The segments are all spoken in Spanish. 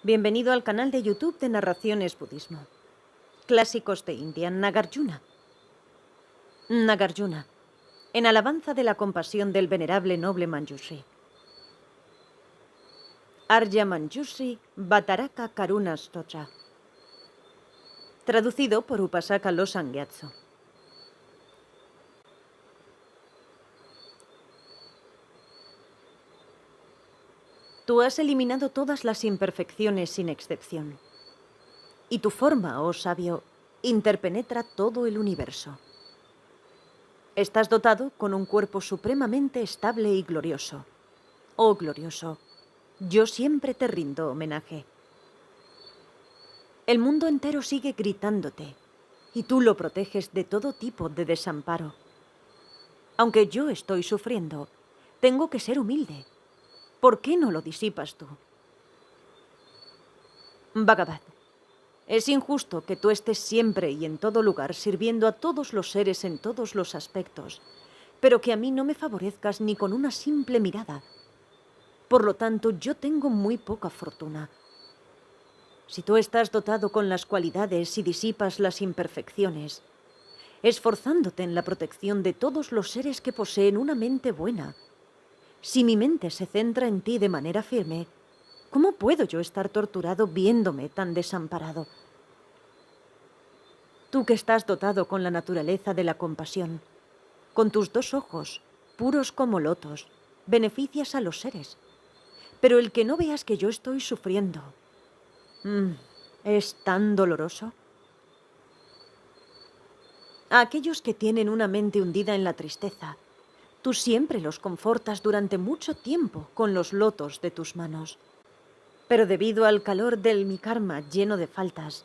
Bienvenido al canal de YouTube de Narraciones Budismo. Clásicos de India, Nagarjuna. Nagarjuna, en alabanza de la compasión del venerable noble Manjushri. Arya Manjushri Bhattaraka Karuna Stotra. Traducido por Upasaka Losang Gyatso. Tú has eliminado todas las imperfecciones sin excepción. Y tu forma, oh sabio, interpenetra todo el universo. Estás dotado con un cuerpo supremamente estable y glorioso. Oh glorioso, yo siempre te rindo homenaje. El mundo entero sigue gritándote, y tú lo proteges de todo tipo de desamparo. Aunque yo estoy sufriendo, tengo que ser humilde. ¿Por qué no lo disipas tú? Bhagavad, es injusto que tú estés siempre y en todo lugar sirviendo a todos los seres en todos los aspectos, pero que a mí no me favorezcas ni con una simple mirada. Por lo tanto, yo tengo muy poca fortuna. Si tú estás dotado con las cualidades y disipas las imperfecciones, esforzándote en la protección de todos los seres que poseen una mente buena, si mi mente se centra en ti de manera firme, ¿cómo puedo yo estar torturado viéndome tan desamparado? Tú que estás dotado con la naturaleza de la compasión, con tus dos ojos, puros como lotos, beneficias a los seres. Pero el que no veas que yo estoy sufriendo, ¿es tan doloroso? A aquellos que tienen una mente hundida en la tristeza, tú siempre los confortas durante mucho tiempo con los lotos de tus manos. Pero debido al calor del mi karma lleno de faltas,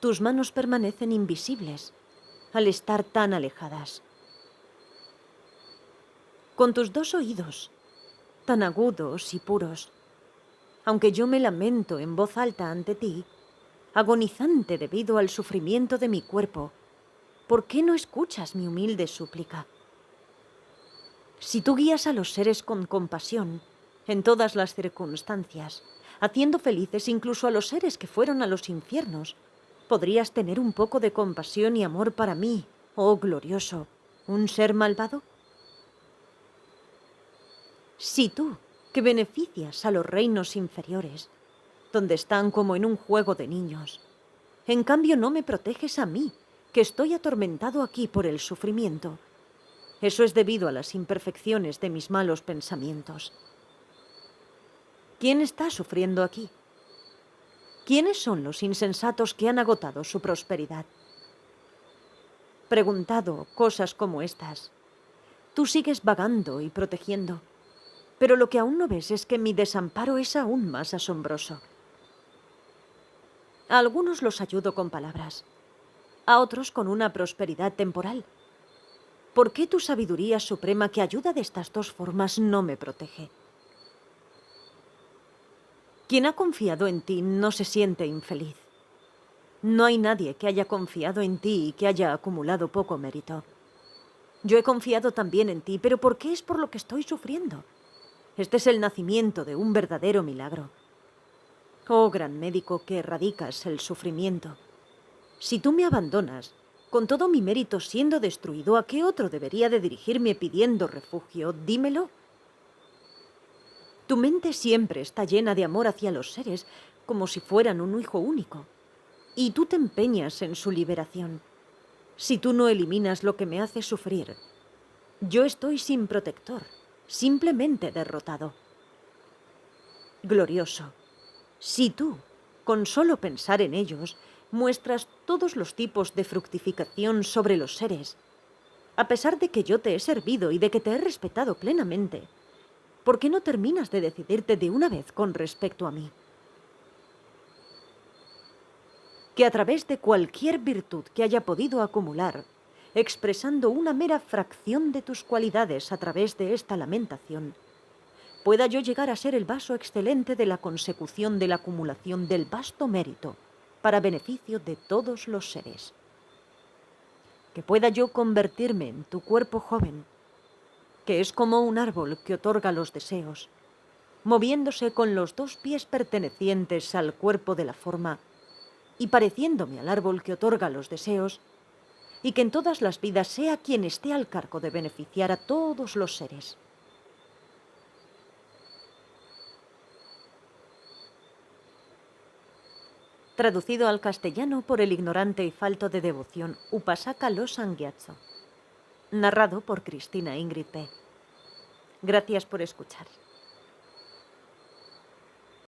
tus manos permanecen invisibles al estar tan alejadas. Con tus dos oídos, tan agudos y puros, aunque yo me lamento en voz alta ante ti, agonizante debido al sufrimiento de mi cuerpo, ¿por qué no escuchas mi humilde súplica? Si tú guías a los seres con compasión, en todas las circunstancias, haciendo felices incluso a los seres que fueron a los infiernos, ¿podrías tener un poco de compasión y amor para mí, oh glorioso, un ser malvado? Si tú, que beneficias a los reinos inferiores, donde están como en un juego de niños, en cambio no me proteges a mí, que estoy atormentado aquí por el sufrimiento, eso es debido a las imperfecciones de mis malos pensamientos. ¿Quién está sufriendo aquí? ¿Quiénes son los insensatos que han agotado su prosperidad? Preguntado cosas como estas, tú sigues vagando y protegiendo, pero lo que aún no ves es que mi desamparo es aún más asombroso. A algunos los ayudo con palabras, a otros con una prosperidad temporal. ¿Por qué tu sabiduría suprema que ayuda de estas dos formas no me protege? Quien ha confiado en ti no se siente infeliz. No hay nadie que haya confiado en ti y que haya acumulado poco mérito. Yo he confiado también en ti, pero ¿por qué es por lo que estoy sufriendo? Este es el nacimiento de un verdadero milagro. Oh gran médico que erradicas el sufrimiento. Si tú me abandonas, con todo mi mérito siendo destruido, ¿a qué otro debería de dirigirme pidiendo refugio? Dímelo. Tu mente siempre está llena de amor hacia los seres, como si fueran un hijo único. Y tú te empeñas en su liberación. Si tú no eliminas lo que me hace sufrir, yo estoy sin protector, simplemente derrotado. Glorioso, si tú, con solo pensar en ellos, muestras todos los tipos de fructificación sobre los seres, a pesar de que yo te he servido y de que te he respetado plenamente, ¿por qué no terminas de decidirte de una vez con respecto a mí? Que a través de cualquier virtud que haya podido acumular, expresando una mera fracción de tus cualidades a través de esta lamentación, pueda yo llegar a ser el vaso excelente de la consecución de la acumulación del vasto mérito para beneficio de todos los seres. Que pueda yo convertirme en tu cuerpo joven, que es como un árbol que otorga los deseos, moviéndose con los 2 pies pertenecientes al cuerpo de la forma y pareciéndome al árbol que otorga los deseos, y que en todas las vidas sea quien esté al cargo de beneficiar a todos los seres. Traducido al castellano por el ignorante y falto de devoción Upasaka Losang Gyatso. Narrado por Cristina Ingrid P. Gracias por escuchar.